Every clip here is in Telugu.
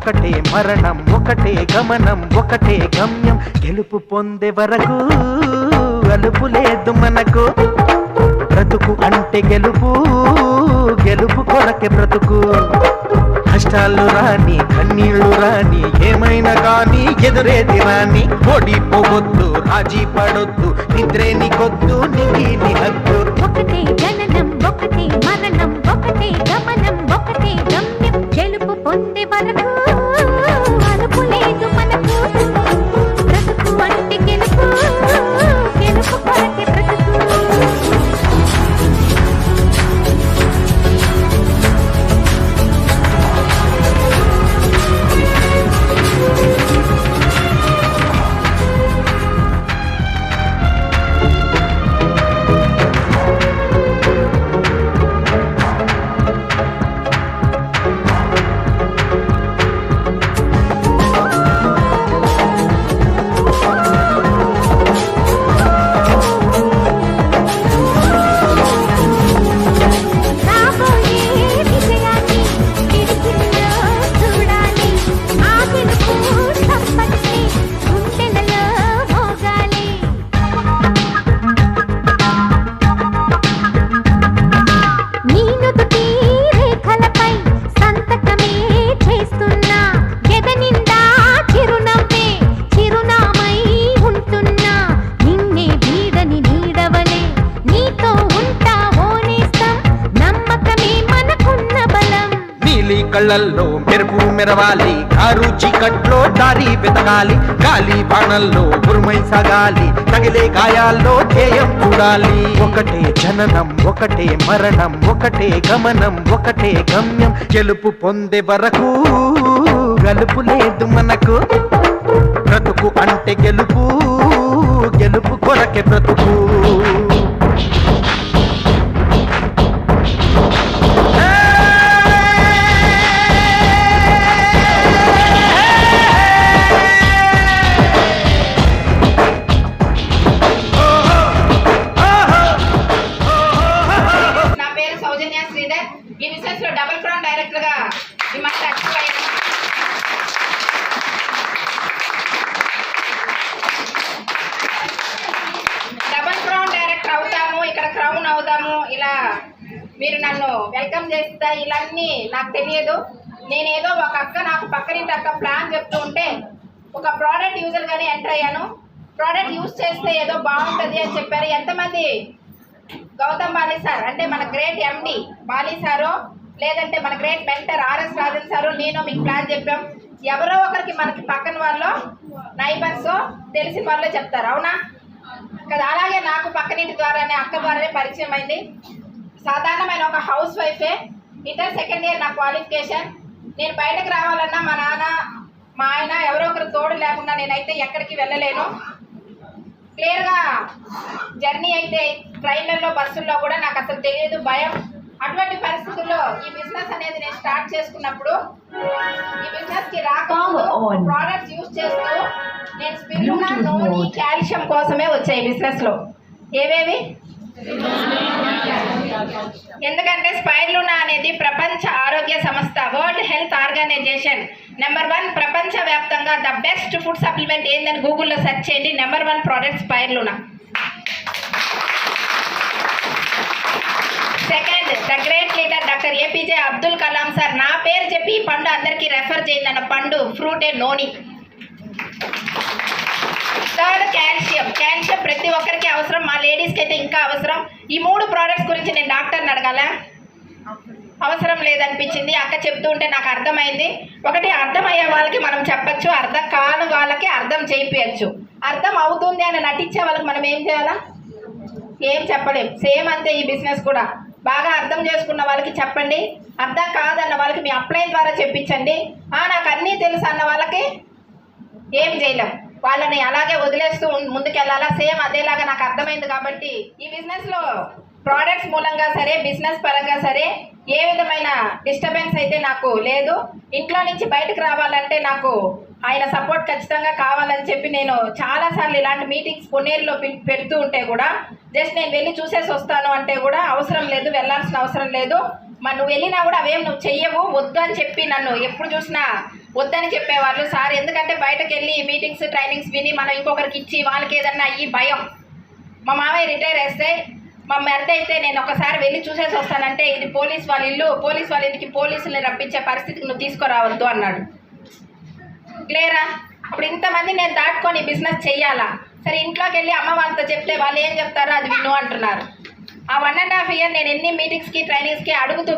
ఒకటే మరణం, ఒకటే గమనం, ఒకటే గమ్యం. గెలుపు పొందే వరకు అలుపు లేదు మనకు. బ్రతుకు అంటే గెలుపు, గెలుపు కొరకే బ్రతుకు. కష్టాలు రాని, కన్నీళ్లు రాని, ఏమైనా కానీ ఎదురేది రాని. ఓడిపోవద్దు, రాజీ పడొద్దు, నిద్రే నీకొద్దు, నీకి హద్దు. ఒకటే జననం, ఒకటే మరణం, ఒకటే గమనం, ఒకటే గమ్యం. గెలుపు పొందే వరకు అలుపు లేదు మనకు. బ్రతుకు అంటే గెలుపు, గెలుపు కొరకే బ్రతుకు. కళ్ళల్లో మెరుపు మెరవాలి, కారు చీకట్లో దారి వెతకాలి. గాలి బాణల్లో ఉరుమై సాగాలి, తగిలే గాయాల్లో ధ్యేయం చూడాలి. ఒకటే జననం, ఒకటే మరణం, ఒకటే గమనం, ఒకటే గమ్యం. గెలుపు పొందే వరకు గలుపు లేదు మనకు. బ్రతుకు అంటే గెలుపు, గెలుపు కొరకే బ్రతుకు. ఈ బిజినెస్ లో డబుల్ క్రౌన్ డైరెక్టర్ గా ఈ మంత్ యాక్టివ్ అయ్యాను. డబుల్ క్రౌన్ డైరెక్టర్ అవుతాము, ఇక్కడ క్రౌన్ అవుతాము. ఇలా మీరు నన్ను వెల్కమ్ చేస్తా ఇలాన్నీ నాకు తెలియదు. నేనేదో ఒక అక్క నాకు పక్కనింటి అక్క ప్లాన్ చెప్తూ ఉంటే ఒక ప్రోడక్ట్ యూజర్ గానే ఎంటర్ అయ్యాను. ప్రోడక్ట్ యూజ్ చేస్తే ఏదో బాగుంటుంది అని చెప్పారు. ఎంతమంది గౌతమ్ బాలి సార్ అంటే మన గ్రేట్ ఎండి బాలి సారు, లేదంటే మన great mentor RS Rajan sir, నేను మీకు ప్లాన్ చెప్పాం. ఎవరో ఒకరికి మనకి పక్కన వాళ్ళు నైబర్స్ తెలిసిన వాళ్ళు చెప్తారు, అవునా కదా? అలాగే నాకు పక్కనింటి ద్వారానే అక్క ద్వారానే పరిచయం అయింది. సాధారణమైన ఒక హౌస్ వైఫే, ఇంటర్ సెకండ్ ఇయర్ నా క్వాలిఫికేషన్. నేను బయటకు రావాలన్నా మా నాన్న మా ఆయన ఎవరో ఒకరు తోడు లేకుండా నేనైతే ఎక్కడికి వెళ్ళలేను. క్లియర్గా జర్నీ అయితే ట్రైన్లలో బస్సుల్లో కూడా నాకు అసలు తెలియదు, భయం. అటువంటి పరిస్థితుల్లో ఈ బిజినెస్ అనేది నేను స్టార్ట్ చేసుకున్నప్పుడు ఈ బిజినెస్ కి రాకముందు ప్రోడక్ట్స్ యూజ్ చేస్తూ నేను స్పిరులినా, నూనె, కాల్షియం కోసమే వచ్చాయి బిజినెస్ లో. ఏవేవి? ఎందుకంటే స్పైరులినా అనేది ప్రపంచ ఆరోగ్య సంస్థ వరల్డ్ హెల్త్ ఆర్గనైజేషన్ నెంబర్ 1 ప్రపంచ వ్యాప్తంగా ద బెస్ట్ ఫుడ్ సప్లిమెంట్ ఏందని గూగుల్లో సెర్చ్ చేయండి. Number 1 product spirulina. Second, the great leader doctor APJ Abdul Kalam sir నా పేరు చెప్పి ఈ పండు అందరికీ రెఫర్ చేయండి అన్న పండు ఫ్రూట్ ఏ నోని. Third, calcium. కాల్షియం ప్రతి ఒక్కరికి అవసరం, మా లేడీస్కి అయితే ఇంకా అవసరం. ఈ 3 ప్రోడక్ట్స్ గురించి నేను డాక్టర్ని అడగాల? అవసరం లేదనిపించింది. అక్క చెప్తూ ఉంటే నాకు అర్థమైంది. ఒకటి, అర్థమయ్యే వాళ్ళకి మనం చెప్పచ్చు, అర్థం కాని వాళ్ళకి అర్థం చేయించచ్చు. అర్థం అవుతుంది అని నటించే వాళ్ళకి మనం ఏం చేయాలా? ఏం చెప్పలేం. సేమ్ అంతే ఈ బిజినెస్ కూడా. బాగా అర్థం చేసుకున్న వాళ్ళకి చెప్పండి, అర్థం కాదన్న వాళ్ళకి మీ అప్లైన్ ద్వారా చెప్పించండి. నాకు అన్నీ తెలుసు అన్న వాళ్ళకి ఏం చేయలేం, వాళ్ళని అలాగే వదిలేస్తూ ముందుకెళ్ళాలా. సేమ్ అదేలాగా నాకు అర్థమైంది కాబట్టి ఈ బిజినెస్లో ప్రోడక్ట్స్ మూలంగా సరే, బిజినెస్ పరంగా సరే ఏ విధమైన డిస్టర్బెన్స్ అయితే నాకు లేదు. ఇంట్లో నుంచి బయటకు రావాలంటే నాకు ఆయన సపోర్ట్ ఖచ్చితంగా కావాలని చెప్పి నేను చాలాసార్లు ఇలాంటి మీటింగ్స్ పొన్నేరులో పెడుతూ ఉంటే కూడా జస్ట్ నేను వెళ్ళి చూసేసి వస్తాను అంటే కూడా అవసరం లేదు, వెళ్ళాల్సిన అవసరం లేదు. మరి నువ్వు వెళ్ళినా కూడా అవేం నువ్వు చెయ్యవు, వద్దు అని చెప్పి నన్ను ఎప్పుడు చూసినా వద్దని చెప్పేవాళ్ళు సార్. ఎందుకంటే బయటకు వెళ్ళి మీటింగ్స్ ట్రైనింగ్స్ విని మనం ఇంకొకరికి ఇచ్చి వాళ్ళకి ఏదన్నా అయ్యి భయం. మా మామయ్య రిటైర్ వేస్తే మా మరిది అయితే నేను ఒకసారి వెళ్ళి చూసేసి వస్తానంటే ఇది పోలీస్ వాళ్ళ ఇల్లు, పోలీస్ వాళ్ళ ఇంటికి పోలీసుల్ని రప్పించే పరిస్థితికి నువ్వు తీసుకురావద్దు అన్నాడు. క్లియరా? అప్పుడు ఇంతమంది నేను దాటుకొని బిజినెస్ చెయ్యాలా? సరే ఇంట్లోకి వెళ్ళి అమ్మ వాళ్ళతో చెప్తే వాళ్ళు ఏం చెప్తారో అది విను అంటున్నారు. ఆ 1.5 year నేను ఎన్ని మీటింగ్స్కి ట్రైనింగ్స్కి అడుగుతూ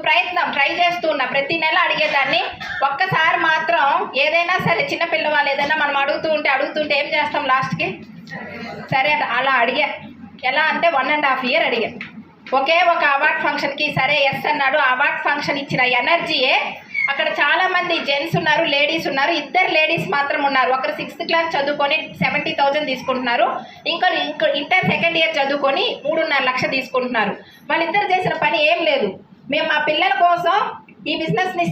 ట్రై చేస్తూ ఉన్నా. ప్రతి నెల అడిగేదాన్ని. ఒక్కసారి మాత్రం ఏదైనా సరే చిన్న పిల్లవాళ్ళు ఏదైనా మనం అడుగుతుంటే ఏం చేస్తాం లాస్ట్కి? సరే అలా అడిగా. ఎలా అంటే 1.5 year అడిగా. ఒకే ఒక అవార్డ్ ఫంక్షన్కి సరే ఎస్ అన్నాడు. అవార్డ్ ఫంక్షన్ ఇచ్చిన ఎనర్జీయే అక్కడ చాలామంది జెంట్స్ ఉన్నారు, లేడీస్ ఉన్నారు. 2 లేడీస్ మాత్రం ఉన్నారు. ఒకరు 6th class చదువుకొని 70,000 తీసుకుంటున్నారు. ఇంకో ఇంటర్ 2nd year చదువుకొని 3.5 లక్షలు తీసుకుంటున్నారు. వాళ్ళిద్దరు చేసిన పని ఏం లేదు. మేము మా పిల్లల కోసం ఈ బిజినెస్ని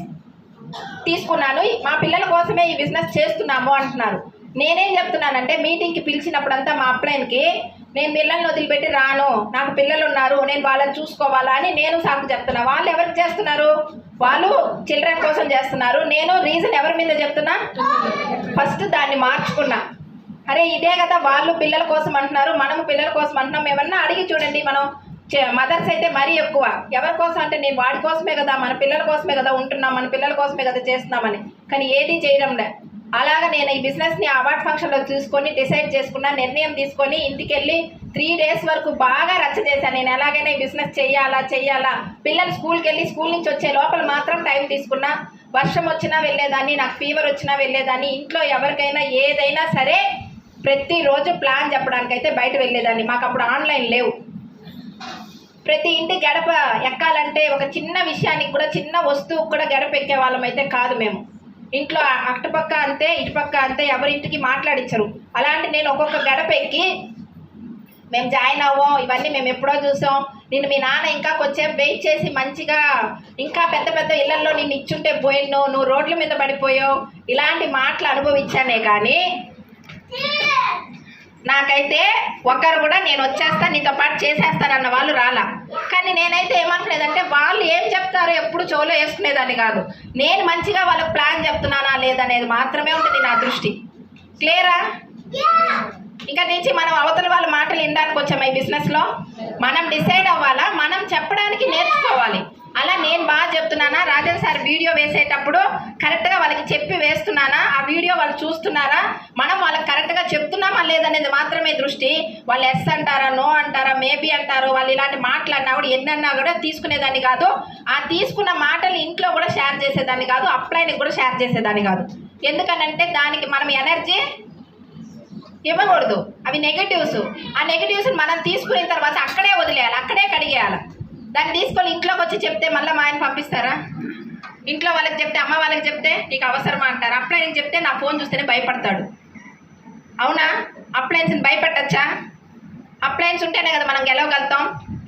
తీసుకున్నాను, మా పిల్లల కోసమే ఈ బిజినెస్ చేస్తున్నాము అంటున్నారు. నేనేం చెప్తున్నానంటే మీటింగ్కి పిలిచినప్పుడంతా మా అప్లైన్కి నేను పిల్లల్ని వదిలిపెట్టి రాను, నాకు పిల్లలు ఉన్నారు, నేను వాళ్ళని చూసుకోవాలా అని నేను సాకు చెప్తున్నా. వాళ్ళు ఎవరికి చేస్తున్నారు? వాళ్ళు చిల్డ్రన్ కోసం చేస్తున్నారు. నేను రీజన్ ఎవరి మీద చెప్తున్నా? ఫస్ట్ దాన్ని మార్చుకున్నా. అరే ఇదే కదా వాళ్ళు పిల్లల కోసం అంటున్నారు, మనము పిల్లల కోసం అంటున్నాం. ఏమన్నా అడిగి చూడండి. మనం మదర్స్ అయితే మరీ ఎక్కువ. ఎవరి కోసం అంటే నేను వాడి కోసమే కదా, మన పిల్లల కోసమే కదా ఉంటున్నాం, మన పిల్లల కోసమే కదా చేస్తున్నామని. కానీ ఏది చేయడంలే. అలాగా నేను ఈ బిజినెస్ని అవార్డ్ ఫంక్షన్లో తీసుకొని డిసైడ్ చేసుకున్న, నిర్ణయం తీసుకొని ఇంటికి వెళ్ళి 3 days వరకు బాగా రచ్చ చేశాను. నేను ఎలాగైనా ఈ బిజినెస్ చెయ్యాలా. పిల్లలు స్కూల్కి వెళ్ళి స్కూల్ నుంచి వచ్చే లోపల మాత్రం టైం తీసుకున్నా. వర్షం వచ్చినా వెళ్ళేదాన్ని, నాకు ఫీవర్ వచ్చినా వెళ్ళేదాన్ని. ఇంట్లో ఎవరికైనా ఏదైనా సరే ప్రతిరోజు ప్లాన్ చెప్పడానికైతే బయట వెళ్ళేదాన్ని. మాకు అప్పుడు ఆన్లైన్ లేవు. ప్రతి ఇంటి గడప ఎక్కాలంటే ఒక చిన్న విషయానికి కూడా, చిన్న వస్తువుకు కూడా గడప ఎక్కే వాళ్ళం అయితే కాదు మేము. ఇంట్లో అటుపక్క అంతే ఇటుపక్క అంతే, ఎవరింటికి మాట్లాడించరు. అలాంటి నేను ఒక్కొక్క గడప ఎక్కి మేము జాయిన్ అవ్వం, ఇవన్నీ మేము ఎప్పుడో చూసాం, నేను మీ నాన్న ఇంకా కొంచెం వెయిట్ చేసి మంచిగా ఇంకా పెద్ద పెద్ద ఇళ్లలో నిన్ను ఇచ్చుంటే పోయినో, నువ్వు రోడ్ల మీద పడిపోయావు, ఇలాంటి మాటలు అనుభవించానే కానీ నాకైతే ఒక్కరు కూడా నేను వచ్చేస్తా నీతో పాటు చేసేస్తానన్న వాళ్ళు రాలా. కానీ నేనైతే ఏమనుకునేదంటే వాళ్ళు ఏం చెప్తారో ఎప్పుడు చెవులో వేసుకునేదాన్ని కాదు. నేను మంచిగా వాళ్ళకి ప్లాన్ చెప్తున్నానా లేదనేది మాత్రమే ఉంటుంది నా దృష్టి. క్లియరా? ఇంకా నుంచి మనం అవతల వాళ్ళ మాటలు వినడానికి వచ్చాము ఈ బిజినెస్లో. మనం డిసైడ్ అవ్వాలా, మనం చెప్పడానికి నేర్చుకోవాలి. అలా నేను బాగా చెప్తున్నానా? రాజన్ సార్ వీడియో వేసేటప్పుడు కరెక్ట్గా వాళ్ళకి చెప్పి వేస్తున్నానా? ఆ వీడియో వాళ్ళు చూస్తున్నారా? మనం వాళ్ళకి కరెక్ట్గా చెప్తున్నామా లేదనేది మాత్రమే దృష్టి. వాళ్ళు ఎస్ అంటారా, నో అంటారా, మేబీ అంటారు. వాళ్ళు ఇలాంటి మాటలన్నా కూడా ఎన్నన్నా కూడా తీసుకునేదాన్ని కాదు. ఆ తీసుకున్న మాటలు ఇంట్లో కూడా షేర్ చేసేదాన్ని కాదు, అప్లైన్కి కూడా షేర్ చేసేదాన్ని కాదు. ఎందుకనంటే దానికి మనం ఎనర్జీ ఇవ్వకూడదు. అవి నెగటివ్స్. ఆ నెగటివ్స్ని మనం తీసుకున్న తర్వాత అక్కడే వదిలేయాలి, అక్కడే కడిగేయాలి. దాన్ని తీసుకొని ఇంట్లోకి వచ్చి చెప్తే మళ్ళీ మా ఆయన పంపిస్తారా? ఇంట్లో వాళ్ళకి చెప్తే, అమ్మ వాళ్ళకి చెప్తే నీకు అవసరమా అంటారు. అప్లైన్కి చెప్తే నా ఫోన్ చూస్తేనే భయపడతాడు. అవునా? అప్లైన్స్ని భయపెట్టచ్చా? అప్లైన్స్ ఉంటేనే కదా మనం గెలవగలుగుతాం.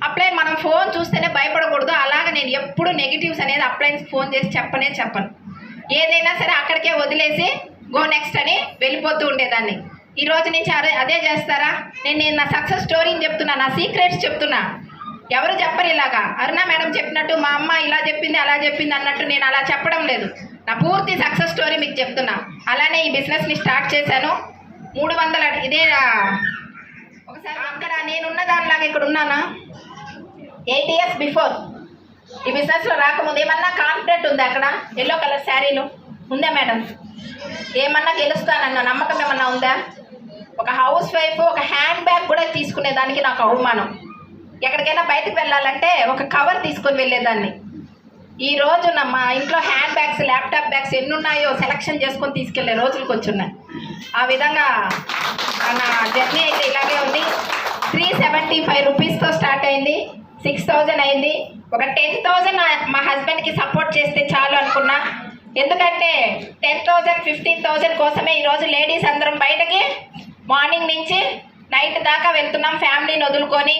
అప్లైన్ మనం ఫోన్ చూస్తేనే భయపడకూడదు. అలాగే నేను ఎప్పుడు నెగిటివ్స్ అనేది అప్లైన్స్ ఫోన్ చేసి చెప్పను. ఏదైనా సరే అక్కడికే వదిలేసి గో నెక్స్ట్ అని వెళ్ళిపోతూ ఉండేదాన్ని. ఈ రోజు నుంచి అదే చేస్తారా? నేను నా సక్సెస్ స్టోరీని చెప్తున్నా, నా సీక్రెట్స్ చెప్తున్నా. ఎవరు చెప్పరు ఇలాగా. అరుణ మేడం చెప్పినట్టు మా అమ్మ ఇలా చెప్పింది అలా చెప్పింది అన్నట్టు నేను అలా చెప్పడం లేదు. నా పూర్తి సక్సెస్ స్టోరీ మీకు చెప్తున్నా. అలానే ఈ బిజినెస్ని స్టార్ట్ చేశాను. 300 ఇదే ఒకసారి అక్కడ నేనున్న దానిలాగా ఇక్కడ ఉన్నానా? 8 years బిఫోర్ ఈ బిజినెస్లో రాకముందు ఏమన్నా కాన్ఫిడెంట్ ఉందా? అక్కడ ఎల్లో కలర్ శారీలు ఉందా మేడం? ఏమన్నా గెలుస్తానన్న నమ్మకం ఏమన్నా ఉందా? ఒక హౌస్ వైఫ్ ఒక హ్యాండ్ బ్యాగ్ కూడా తీసుకునేదానికి నాకు అవమానం. ఎక్కడికైనా బయటకు వెళ్ళాలంటే ఒక కవర్ తీసుకొని వెళ్ళేదాన్ని. ఈరోజు మా ఇంట్లో హ్యాండ్ బ్యాగ్స్, ల్యాప్టాప్ బ్యాగ్స్ ఎన్ని ఉన్నాయో సెలెక్షన్ చేసుకొని తీసుకెళ్లే రోజులకు వచ్చున్నాయి. ఆ విధంగా నా జర్నీ అయితే ఇలాగే ఉంది. 375 రూపీస్తో స్టార్ట్ అయింది, 6000 అయింది. ఒక 10,000 మా హస్బెండ్కి సపోర్ట్ చేస్తే చాలు అనుకున్నా. ఎందుకంటే 10,000 15,000 కోసమే ఈరోజు లేడీస్ అందరం బయటకి మార్నింగ్ నుంచి నైట్ దాకా వెళ్తున్నాం ఫ్యామిలీని వదులుకొని.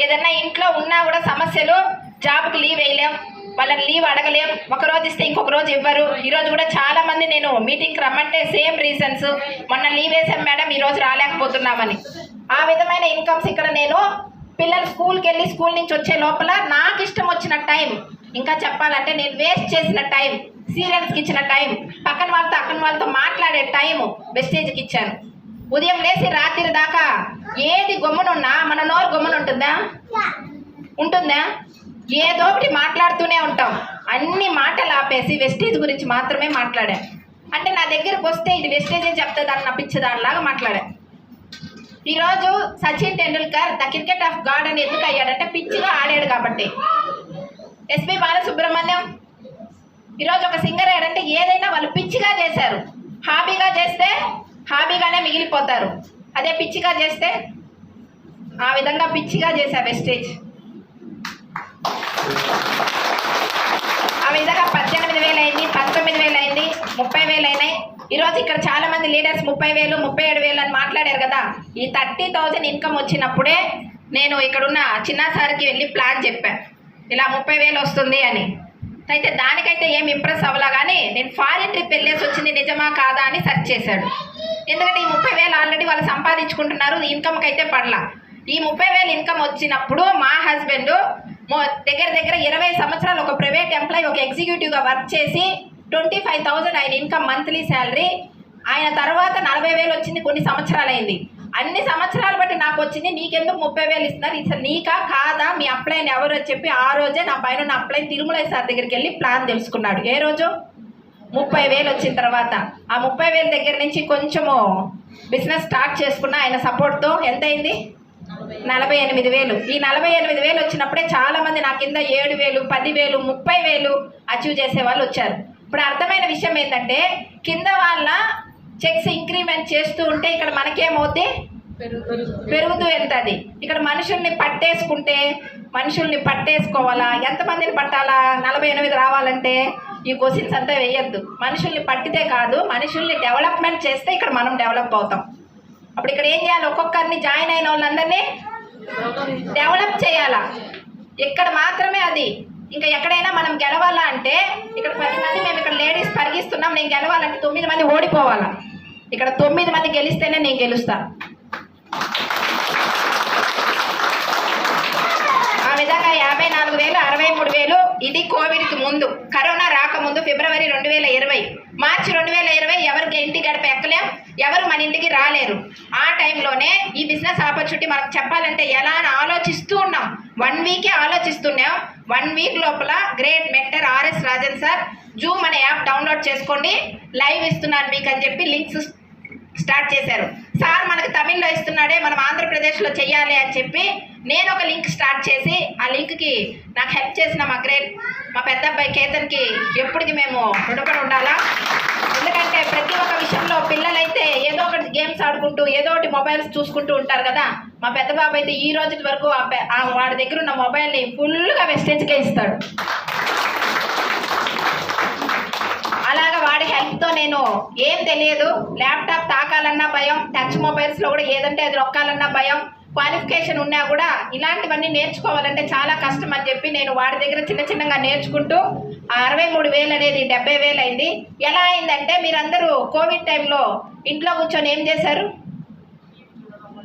ఏదన్నా ఇంట్లో ఉన్నా కూడా సమస్యలు, జాబ్కి లీవ్ వేయలేం, వాళ్ళని లీవ్ అడగలేం. ఒకరోజు ఇస్తే ఇంకొక రోజు ఇవ్వరు. ఈరోజు కూడా చాలామంది నేను మీటింగ్కి రమ్మంటే సేమ్ రీజన్స్, మొన్న లీవ్ వేసాం మేడం ఈరోజు రాలేకపోతున్నామని. ఆ విధమైన ఇన్కమ్స్ ఇక్కడ నేను పిల్లలు స్కూల్కి వెళ్ళి స్కూల్ నుంచి వచ్చే లోపల నాకు ఇష్టం వచ్చిన టైం, ఇంకా చెప్పాలంటే నేను వేస్ట్ చేసిన టైం సీరియల్స్కి ఇచ్చిన టైం, పక్కన వాళ్ళతో మాట్లాడే టైము వెస్టేజ్కి ఇచ్చాను. ఉదయం లేచి రాత్రి దాకా ఏది గమ్మునున్నా మన నోరు గమ్మున ఉంటుందా? ఏదో ఒకటి మాట్లాడుతూనే ఉంటాం. అన్ని మాటలు ఆపేసి వెస్టేజ్ గురించి మాత్రమే మాట్లాడా. అంటే నా దగ్గరకు వస్తే ఇది వెస్టేజే చెప్తుంది అన్న పిచ్చిదానిలాగా మాట్లాడా. ఈరోజు Sachin Tendulkar the cricket of God అని ఎందుకు అయ్యాడంటే పిచ్చిగా ఆడాడు కాబట్టి. ఎస్పి బాలసుబ్రహ్మణ్యం ఈరోజు ఒక సింగర్ అయ్యాడంటే ఏదైనా వాళ్ళు పిచ్చిగా చేశారు. హాబీగా చేస్తే హాబీగానే మిగిలిపోతారు. అదే పిచ్చిగా చేస్తే ఆ విధంగా పిచ్చిగా చేశా వెస్టేజ్. ఆ విధంగా 18,000 అయింది, 19,000 అయింది, 30,000 అయినాయి. ఈరోజు ఇక్కడ చాలా మంది లీడర్స్ 30,000, 37,000 అని మాట్లాడారు కదా. ఈ 30,000 ఇన్కమ్ వచ్చినప్పుడే నేను ఇక్కడున్న చిన్న సార్కి వెళ్ళి ప్లాన్ చెప్పాను, ఇలా 30,000 వస్తుంది అని. అయితే దానికైతే ఏం ఇంప్రెస్ అవ్వలా, కానీ నేను ఫారిన్ ట్రిప్ వెళ్ళేసి వచ్చింది నిజమా కాదా అని సెర్చ్ చేశాడు. ఎందుకంటే ఈ 30,000 ఆల్రెడీ వాళ్ళు సంపాదించుకుంటున్నారు, ఇన్కమ్కి అయితే పడలా. ఈ 30,000 ఇన్కమ్ వచ్చినప్పుడు మా హస్బెండ్ దగ్గర 20 సంవత్సరాలు ఒక ప్రైవేట్ ఎంప్లాయీ, ఒక ఎగ్జిక్యూటివ్గా వర్క్ చేసి 25,000 ఆయన ఇన్కమ్ మంత్లీ శాలరీ. ఆయన తర్వాత 40,000 వచ్చింది, కొన్ని సంవత్సరాలు అయింది. అన్ని సంవత్సరాలు బట్టి నాకు వచ్చింది. నీకెందుకు 30,000 ఇస్తున్నారు, ఇది నీకా కాదా, మీ అప్లైన్ ఎవరు అని చెప్పి ఆ రోజే నా పైన నా అప్లైన్ తిరుమల సార్ దగ్గరికి వెళ్ళి ప్లాన్ తెలుసుకున్నాడు. ఏ రోజు 30,000 వచ్చిన తర్వాత ఆ 30,000 దగ్గర నుంచి కొంచెము బిజినెస్ స్టార్ట్ చేసుకున్న ఆయన సపోర్ట్తో ఎంత అయింది, 48,000. ఈ 48,000 వచ్చినప్పుడే చాలామంది నా కింద 7,000, 10,000, 30,000 అచీవ్ చేసే వాళ్ళు వచ్చారు. ఇప్పుడు అర్థమైన విషయం ఏంటంటే కింద వాళ్ళ చెక్స్ ఇంక్రిమెంట్ చేస్తూ ఉంటే ఇక్కడ మనకేమవుద్ది, పెరుగుతూ వెళ్తుంది. ఇక్కడ మనుషుల్ని పట్టేసుకోవాలా, ఎంతమందిని పట్టాలా, 48 రావాలంటే ఈ క్వశ్చన్స్ అంతా వేయద్దు. మనుషుల్ని పట్టితే కాదు, మనుషుల్ని డెవలప్మెంట్ చేస్తే ఇక్కడ మనం డెవలప్ అవుతాం. అప్పుడు ఇక్కడ ఏం చేయాలి, ఒక్కొక్కరిని జాయిన్ అయిన వాళ్ళందరినీ డెవలప్ చేయాలా. ఇక్కడ మాత్రమే అది. ఇంకా ఎక్కడైనా మనం గెలవాలా అంటే ఇక్కడ 10 మంది మేము ఇక్కడ లేడీస్ పరిగిస్తున్నాం, నేను గెలవాలంటే 9 మంది ఓడిపోవాలా. ఇక్కడ 9 మంది గెలిస్తేనే నేను గెలుస్తా. ఆ విధంగా 54,000, 63,000 ఇది కోవిడ్కి ముందు, కరోనా రాకముందు ఫిబ్రవరి 2020, మార్చి 2020 ఎవరికి ఇంటి గడప ఎక్కలేం, ఎవరు మన ఇంటికి రాలేరు. ఆ టైంలోనే ఈ బిజినెస్ ఆపర్చునిటీ మనకు చెప్పాలంటే ఎలా అని ఆలోచిస్తూ ఉన్నాం. 1 వీకే ఆలోచిస్తున్నాం. 1 వీక్ లోపల great mentor RS Rajan sir Zoom అనే యాప్ డౌన్లోడ్ చేసుకోండి, లైవ్ ఇస్తున్నాను మీకు అని చెప్పి లింక్స్ స్టార్ట్ చేశారు. సార్ మనకు తమిళ్లో ఇస్తున్నాడే, మనం ఆంధ్రప్రదేశ్లో చెయ్యాలి అని చెప్పి నేను ఒక లింక్ స్టార్ట్ చేసి ఆ లింక్కి నాకు హెల్ప్ చేసిన మా పెద్ద అబ్బాయి కేతన్కి ఎప్పటికి మేము రుణపడి ఉండాలా. ఎందుకంటే ప్రతి ఒక్క విషయంలో పిల్లలైతే ఏదో ఒకటి గేమ్స్ ఆడుకుంటూ ఏదో ఒకటి మొబైల్స్ చూసుకుంటూ ఉంటారు కదా. మా పెద్ద బాబు అయితే ఈ రోజు వరకు వాడి దగ్గర ఉన్న మొబైల్ని ఫుల్గా వెస్టేజ్కే ఇస్తాడు. అలాగా వాడి హెల్ప్తో నేను ఏం తెలియదు, ల్యాప్టాప్ తాకాలన్నా భయం, టచ్ మొబైల్స్లో కూడా ఏదంటే అది నొక్కాలన్నా భయం, క్వాలిఫికేషన్ ఉన్నా కూడా ఇలాంటివన్నీ నేర్చుకోవాలంటే చాలా కష్టం అని చెప్పి నేను వాడి దగ్గర చిన్నగా నేర్చుకుంటూ ఆ 63,000 అనేది 70,000 అయింది. ఎలా అయిందంటే మీరందరూ కోవిడ్ టైంలో ఇంట్లో కూర్చొని ఏం చేశారు,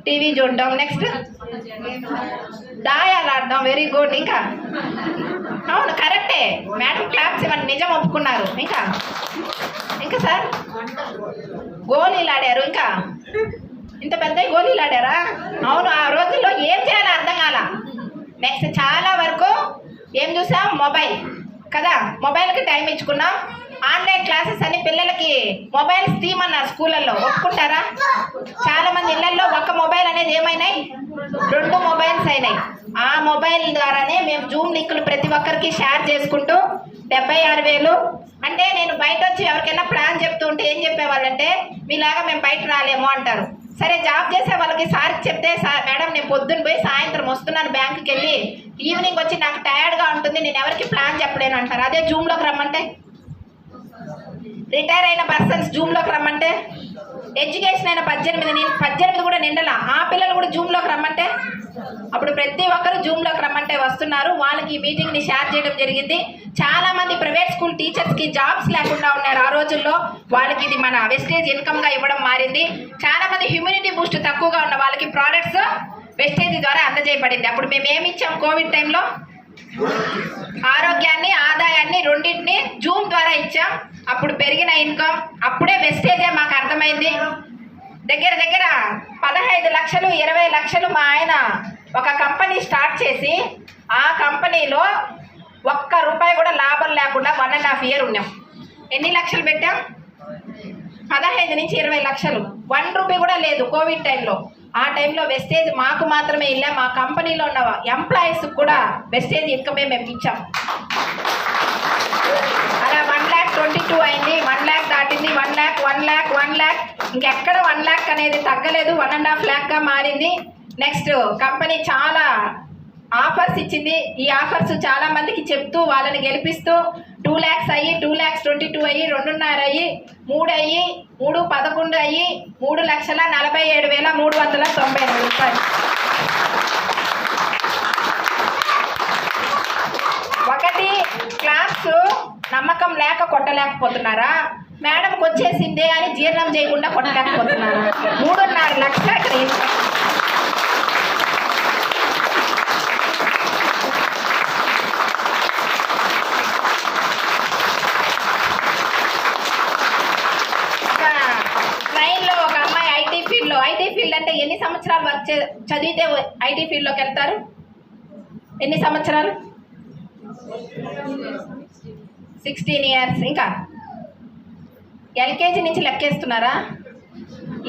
టీవీ చూడడం, నెక్స్ట్ దాయాలు ఆడడం. Very good. ఇంకా అవును కరెక్టే మేడం, క్లాప్స్ ఇవన్నీ నిజం ఒప్పుకున్నారు. ఇంకా సార్ గోళీలు ఆడారు. ఇంకా ఇంత పెద్ద గోళీలు ఆడారా? అవును. ఆ రోజుల్లో ఏం చేయాలో అర్థం కాల. నెక్స్ట్ చాలా వరకు ఏం చూసాం, మొబైల్ కదా, మొబైల్కి టైం ఇచ్చుకున్నాం. ఆన్లైన్ క్లాసెస్ అని పిల్లలకి మొబైల్స్ తీయమన్నారు స్కూళ్ళల్లో, ఒప్పుకుంటారా? చాలా మంది ఇళ్లలో ఒక మొబైల్ అనేది ఏమైనాయి, 2 మొబైల్స్ అయినాయి. ఆ మొబైల్ ద్వారానే మేము జూమ్ లింకులు ప్రతి ఒక్కరికి షేర్ చేసుకుంటూ 76,000. అంటే నేను బయట వచ్చి ఎవరికైనా ప్లాన్ చెప్తూ ఉంటే ఏం చెప్పేవాళ్ళంటే మీలాగా మేము బయట రాలేము అంటారు. సరే జాబ్ చేసే వాళ్ళకి సార్కి చెప్తే, సార్ మేడం నేను పొద్దున్న పోయి సాయంత్రం వస్తున్నాను బ్యాంకుకి వెళ్ళి, ఈవినింగ్ వచ్చి నాకు టైర్డ్గా ఉంటుంది, నేను ఎవరికి ప్లాన్ చెప్పలేను అంటారు. అదే జూమ్లోకి రమ్మంటే, రిటైర్ అయిన పర్సన్స్ జూమ్లోకి రమ్మంటే, ఎడ్యుకేషన్ అయిన 18 కూడా నిండలా ఆ పిల్లలు కూడా జూమ్లోకి రమ్మంటే, అప్పుడు ప్రతి ఒక్కరు జూమ్లోకి రమ్మంటే వస్తున్నారు. వాళ్ళకి ఈ మీటింగ్ని షేర్ చేయడం జరిగింది. చాలామంది ప్రైవేట్ స్కూల్ టీచర్స్కి జాబ్స్ లేకుండా ఉన్నారు. ఆ రోజుల్లో వాళ్ళకి ఇది మన వెస్టేజ్ ఇన్కమ్గా ఇవ్వడం మారింది. చాలామంది హ్యూమినిటీ బూస్ట్ తక్కువగా ఉన్న వాళ్ళకి ప్రోడక్ట్స్ వెస్టేజ్ ద్వారా అందజేయబడింది. అప్పుడు మేము ఏమి ఇచ్చాం, కోవిడ్ టైంలో ఆరోగ్యాన్ని, ఆదాయాన్ని రెండింటిని జూమ్ ద్వారా ఇచ్చాం. అప్పుడు పెరిగిన ఇన్కమ్, అప్పుడే వెస్టేజే మాకు అర్థమైంది. దగ్గర దగ్గర 15 లక్షలు 20 లక్షలు మా ఆయన ఒక కంపెనీ స్టార్ట్ చేసి ఆ కంపెనీలో ₹1 కూడా లాభం లేకుండా 1.5 year ఉన్నాం. ఎన్ని లక్షలు పెట్టాం? 15 నుంచి 20 లక్షలు. ₹1 కూడా లేదు కోవిడ్ టైంలో. ఆ టైంలో వెస్టేజ్ మాకు మాత్రమే ఇలా, మా కంపెనీలో ఉన్న ఎంప్లాయీస్ కూడా వెస్టేజ్ ఇన్కమే మేము ఇచ్చాం. అలా 1,22,000 అయింది, 1 lakh దాటింది, 1 lakh ఇంకెక్కడ 1 lakh అనేది తగ్గలేదు, 1.5 lakh మారింది. నెక్స్ట్ కంపెనీ చాలా ఆఫర్స్ ఇచ్చింది. ఈ ఆఫర్స్ చాలా మందికి చెప్తూ వాళ్ళని గెలిపిస్తూ 2 lakhs అయ్యి, 2,22,000 అయ్యి, 2.5 అయ్యి, 3 అయ్యి, 3,11 అయ్యి, 3,47,399 రూపాయలు. ఒకటి క్లాస్ నమ్మకం లేక కొట్టలేకపోతున్నారా? మేడంకి వచ్చేసిందే అని జీర్ణం చేయకుండా కొట్టలేకపోతున్నారా? 3.5 లక్షలు ఇక్కడ. ఐటీ ఫీల్డ్ అంటే ఎన్ని సంవత్సరాలు చదివితే ఐటీ ఫీల్డ్లోకి వెళ్తారు? ఎన్ని సంవత్సరాలు? 16 years. ఇంకా ఎల్కేజీ నుంచి లెక్కేస్తున్నారా?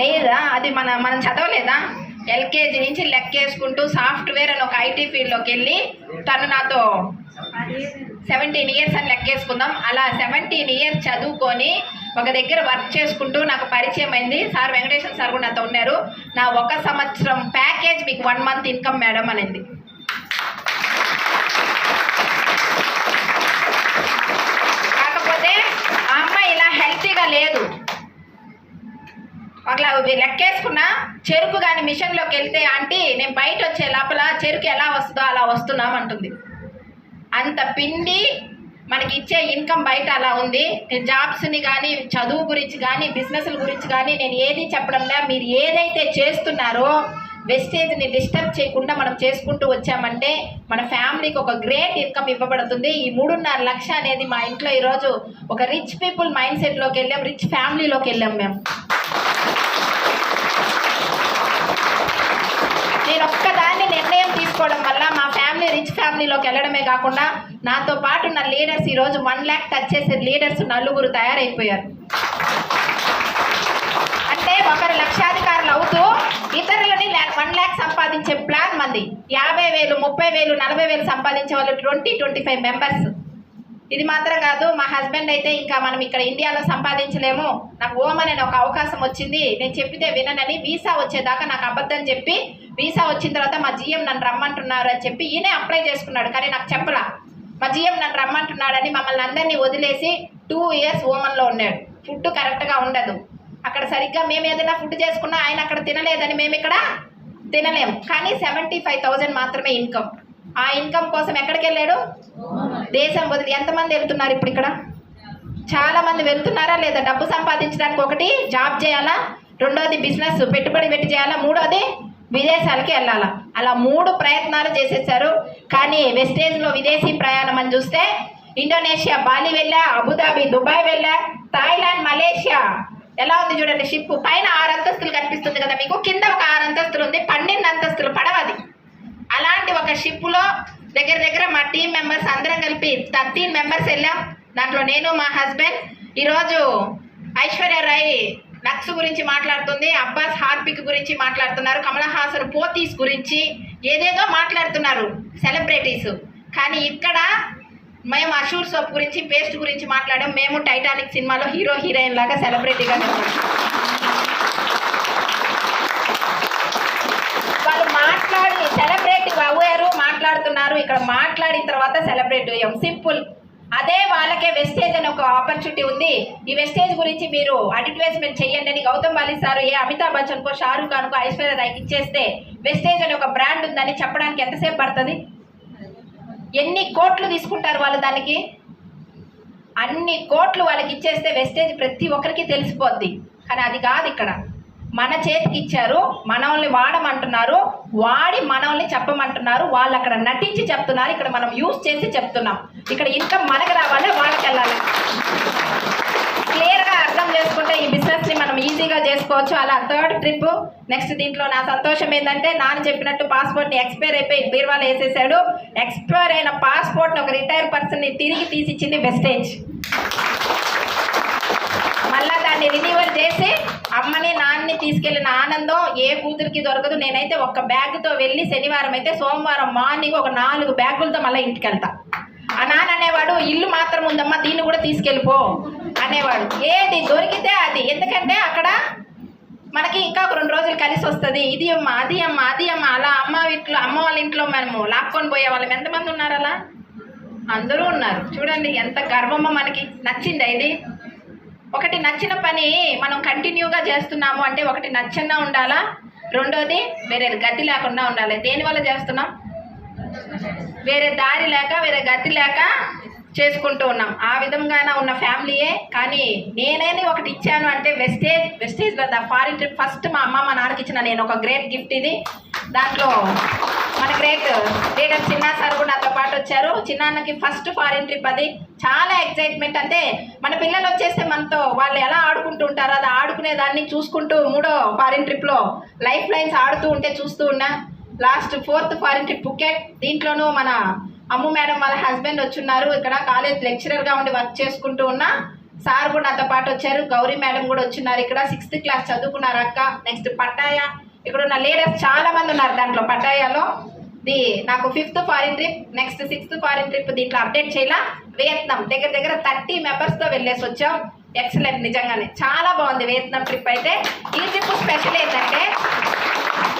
లేదా అది మనం చదవలేదా? ఎల్కేజీ నుంచి లెక్కేసుకుంటూ సాఫ్ట్వేర్ అని ఒక ఐటీ ఫీల్డ్లోకి వెళ్ళి తను నాతో 17 years అని లెక్కేసుకుందాం. అలా 17 years చదువుకొని ఒక దగ్గర వర్క్ చేసుకుంటూ నాకు పరిచయం అయింది. సార్ వెంకటేశ్వర సార్ కూడా నాతో ఉన్నారు. నా 1 సంవత్సరం ప్యాకేజ్ మీకు 1 month ఇన్కమ్ మేడం అనింది. కాకపోతే ఆ అమ్మాయి ఇలా హెల్తీగా లేదు. అట్లా లెక్కేసుకున్నా చెరుకు కానీ మిషన్లోకి వెళ్తే ఆంటీ నేను బయట వచ్చే లోపల చెరుకు ఎలా వస్తుందో అలా వస్తున్నాం అంటుంది. అంత పిండి మనకి ఇచ్చే ఇన్కమ్ బయట అలా ఉంది. నేను జాబ్స్ని కానీ, చదువు గురించి కానీ, బిజినెస్ల గురించి కానీ నేను ఏది చెప్పడంలా. మీరు ఏదైతే చేస్తున్నారో వెస్టేజ్ని డిస్టర్బ్ చేయకుండా మనం చేసుకుంటూ వచ్చామంటే మన ఫ్యామిలీకి ఒక గ్రేట్ ఇన్కమ్ ఇవ్వబడుతుంది. ఈ 3.5 లక్షలు అనేది మా ఇంట్లో ఈరోజు ఒక రిచ్ పీపుల్ మైండ్ సెట్లోకి వెళ్ళాం, రిచ్ ఫ్యామిలీలోకి వెళ్ళాం మేము. నేను ఒక్కదాన్ని నిర్ణయం తీసుకోవడం వల్ల మా ఫ్యామిలీ రిచ్ ఫ్యామిలీలోకి వెళ్ళడమే కాకుండా నాతో పాటు ఉన్న లీడర్స్ ఈరోజు 1 lakh టచ్ చేసే లీడర్స్ 4 తయారైపోయారు. అంటే ఒకరు లక్షాధికారులు అవుతూ ఇతరులని 1 lakh సంపాదించే ప్లాన్ మంది. 50,000, 30,000, 40,000 సంపాదించే వాళ్ళు 20-25 మెంబర్స్. ఇది మాత్రం కాదు, మా హస్బెండ్ అయితే ఇంకా మనం ఇక్కడ ఇండియాలో సంపాదించలేము, నాకు ఓమన్ అనే ఒక అవకాశం వచ్చింది, నేను చెప్పితే విననని వీసా వచ్చేదాకా నాకు అబద్ధం చెప్పి వీసా వచ్చిన తర్వాత మా జిఎం నన్ను రమ్మంటున్నారు అని చెప్పి ఈయనే అప్లై చేసుకున్నాడు. కానీ నాకు చెప్పలా. మా జిఎం నన్ను రమ్మంటున్నాడని మమ్మల్ని అందరినీ వదిలేసి 2 years ఓమన్లో ఉన్నాడు. ఫుడ్ కరెక్ట్గా ఉండదు అక్కడ. సరిగ్గా మేము ఏదైనా ఫుడ్ చేసుకున్నా ఆయన అక్కడ తినలేదని మేము ఇక్కడ తినలేము. కానీ 75,000 మాత్రమే ఇన్కమ్. ఆ ఇన్కమ్ కోసం ఎక్కడికి వెళ్ళాడు? దేశం వదిలి. ఎంతమంది వెళ్తున్నారు ఇప్పుడు ఇక్కడ? చాలా మంది వెళ్తున్నారా లేదా? డబ్బు సంపాదించడానికి ఒకటి జాబ్ చేయాలా, రెండోది బిజినెస్ పెట్టుబడి పెట్టి చేయాలా, మూడోది విదేశాలకి వెళ్ళాలా. అలా 3 ప్రయత్నాలు చేసేసారు. కానీ వెస్టేజ్లో విదేశీ ప్రయాణం అని చూస్తే ఇండోనేషియా బాలి వెళ్ళా, అబుదాబి దుబాయ్ వెళ్ళా, థాయిలాండ్ మలేషియా. ఎలా ఉంది చూడండి షిప్. పైన 6 అంతస్తులు కనిపిస్తుంది కదా మీకు, కింద ఒక 6 అంతస్తులు ఉంది, 12 అంతస్తులు పడవది. అలాంటి ఒక షిప్లో దగ్గర దగ్గర మా టీం మెంబర్స్ అందరం కలిపి 13 మెంబర్స్ వెళ్ళాం. దాంట్లో నేను, మా హస్బెండ్. ఈరోజు ఐశ్వర్యరాయ్ నక్స్ గురించి మాట్లాడుతుంది, అబ్బాస్ హార్పిక్ గురించి మాట్లాడుతున్నారు, కమల్ హాసన్ పోతీస్ గురించి ఏదేదో మాట్లాడుతున్నారు సెలబ్రిటీస్. కానీ ఇక్కడ మేము అషూర్ సోప్ గురించి, పేస్ట్ గురించి మాట్లాడాం. మేము టైటానిక్ సినిమాలో హీరో హీరోయిన్ లాగా సెలబ్రిటీగా వాళ్ళు మాట్లాడి సెలబ్రిటీ అయ్యారు, మాట్లాడుతున్నారు. ఇక్కడ మాట్లాడిన తర్వాత సెలబ్రిటీ అయ్యాం, సింపుల్. అదే వాళ్ళకే వెస్టేజ్ అని ఒక ఆపర్చునిటీ ఉంది. ఈ వెస్టేజ్ గురించి మీరు అడ్వర్టైజ్మెంట్ చేయండి అని గౌతమ్ వాలీ సార్ అమితాబ్ బచ్చన్కో, షారూఖ్ ఖాన్కో, ఐశ్వర్య రాయ్కి ఇచ్చేస్తే వెస్టేజ్ అని ఒక బ్రాండ్ ఉందని చెప్పడానికి ఎంతసేపు పడుతుంది? ఎన్ని కోట్లు తీసుకుంటారు వాళ్ళు దానికి? అన్ని కోట్లు వాళ్ళకి ఇచ్చేస్తే వెస్టేజ్ ప్రతి ఒక్కరికి తెలిసిపోద్ది. కానీ అది కాదు ఇక్కడ. మన చేతికి ఇచ్చారు, మనల్ని వాడమంటున్నారు, వాడి మనల్ని చెప్పమంటున్నారు. వాళ్ళు అక్కడ నటించి చెప్తున్నారు, ఇక్కడ మనం యూజ్ చేసి చెప్తున్నాం. ఇక్కడ ఇన్కమ్ మనకు రావాలి, వాళ్ళకి వెళ్ళాలి. క్లియర్గా అర్థం చేసుకుంటే ఈ బిజినెస్ని మనం ఈజీగా చేసుకోవచ్చు. అలా థర్డ్ ట్రిప్. నెక్స్ట్ దీంట్లో నా సంతోషం ఏంటంటే నాన్న చెప్పినట్టు పాస్పోర్ట్ని ఎక్స్పైర్ అయిపోయి బీర్వాలో వేసేసాడు. ఎక్స్పైర్ అయిన పాస్పోర్ట్ని ఒక రిటైర్ పర్సన్ని తిరిగి తీసిచ్చింది వెస్టేజ్. మళ్ళా దాన్ని రిన్యూవల్ చేసి అమ్మని నాన్నని తీసుకెళ్ళిన ఆనందం ఏ కూతురికి దొరకదు. నేనైతే ఒక బ్యాగ్తో వెళ్ళి శనివారం అయితే సోమవారం మార్నింగ్ ఒక 4 బ్యాగులతో మళ్ళీ ఇంటికి వెళ్తా. ఆ నాన్న అనేవాడు, ఇల్లు మాత్రం ఉందమ్మా, దీన్ని కూడా తీసుకెళ్ళిపో అనేవాడు. ఏది దొరికితే అది, ఎందుకంటే అక్కడ మనకి ఇంకా ఒక 2 రోజులు కలిసి వస్తుంది. ఇది అమ్మ, అది అమ్మ, అది అమ్మ, అలా అమ్మ వాళ్ళ ఇంట్లో మనము లాక్కొని పోయే వాళ్ళం ఎంతమంది ఉన్నారు? అలా అందరూ ఉన్నారు. చూడండి ఎంత గర్వమో మనకి. నచ్చిందా ఇది? ఒకటి నచ్చిన పని మనం కంటిన్యూగా చేస్తున్నాము అంటే ఒకటి నచ్చన్నా ఉండాలా, రెండోది వేరే గతి లేకుండా ఉండాలి. దేనివల్ల చేస్తున్నాం? వేరే దారి లేక, వేరే గతి లేక చేసుకుంటూ ఉన్నాం. ఆ విధంగానే ఉన్న ఫ్యామిలీయే. కానీ నేనేది ఒకటి ఇచ్చాను అంటే వెస్టేజ్లో ద ఫారిన్ ట్రిప్ ఫస్ట్ మా అమ్మ మా నాన్నకి ఇచ్చిన నేను ఒక గ్రేట్ గిఫ్ట్ ఇది. దాంట్లో మన గ్రేట్ లీడర్ చిన్న సార్ కూడా నాతో పాటు వచ్చారు. చిన్నాన్నకి ఫస్ట్ ఫారిన్ ట్రిప్ అది. చాలా ఎక్సైట్మెంట్. అంటే మన పిల్లలు వచ్చేస్తే మనతో వాళ్ళు ఎలా ఆడుకుంటూ ఉంటారో అది ఆడుకునే దాన్ని చూసుకుంటూ 3వ ఫారిన్ ట్రిప్లో లైఫ్ లైన్స్ ఆడుతూ ఉంటే చూస్తూ ఉన్నా. Last 4th foreign trip Phuket. దీంట్లోనూ మన అమ్ము మేడం వాళ్ళ హస్బెండ్ వచ్చున్నారు. ఇక్కడ కాలేజ్ లెక్చరర్గా ఉండి వర్క్ చేసుకుంటూ ఉన్నా. సార్ కూడా నాతో పాటు వచ్చారు. గౌరీ మేడం కూడా వచ్చున్నారు. ఇక్కడ 6th క్లాస్ చదువుకున్నారు అక్క. నెక్స్ట్ పట్టాయ. ఇక్కడ ఉన్న లీడర్స్ చాలా మంది ఉన్నారు దాంట్లో పట్టాయాలో. నాకు 5th foreign trip. Next 6th foreign trip దీంట్లో అప్డేట్ చేయాల. వియత్నాం దగ్గర 30 మెంబర్స్తో వెళ్ళేసి వచ్చాం. ఎక్సలెంట్, నిజంగానే చాలా బాగుంది వియత్నాం ట్రిప్ అయితే. ఈ ట్రిప్ స్పెషల్ ఏంటంటే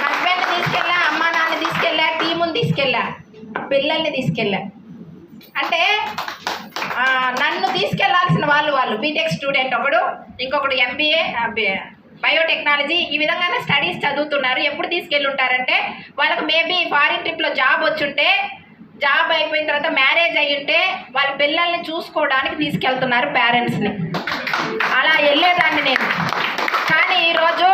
హస్బెండ్ తీసుకెళ్ళా, అమ్మ నాన్న తీసుకెళ్ళా, టీముని తీసుకెళ్ళా, పిల్లల్ని తీసుకెళ్ళా. అంటే నన్ను తీసుకెళ్లాల్సిన వాళ్ళు బీటెక్ స్టూడెంట్ ఒకడు, ఇంకొకడు MBA బయోటెక్నాలజీ. ఈ విధంగానే స్టడీస్ చదువుతున్నారు. ఎప్పుడు తీసుకెళ్ళి ఉంటారంటే వాళ్ళకు మేబీ ఫారిన్ ట్రిప్లో జాబ్ వచ్చుంటే, జాబ్ అయిపోయిన తర్వాత మ్యారేజ్ అయ్యి ఉంటే వాళ్ళ పిల్లల్ని చూసుకోవడానికి తీసుకెళ్తున్నారు పేరెంట్స్ని. అలా వెళ్ళేదాన్ని నేను. కానీ ఈరోజు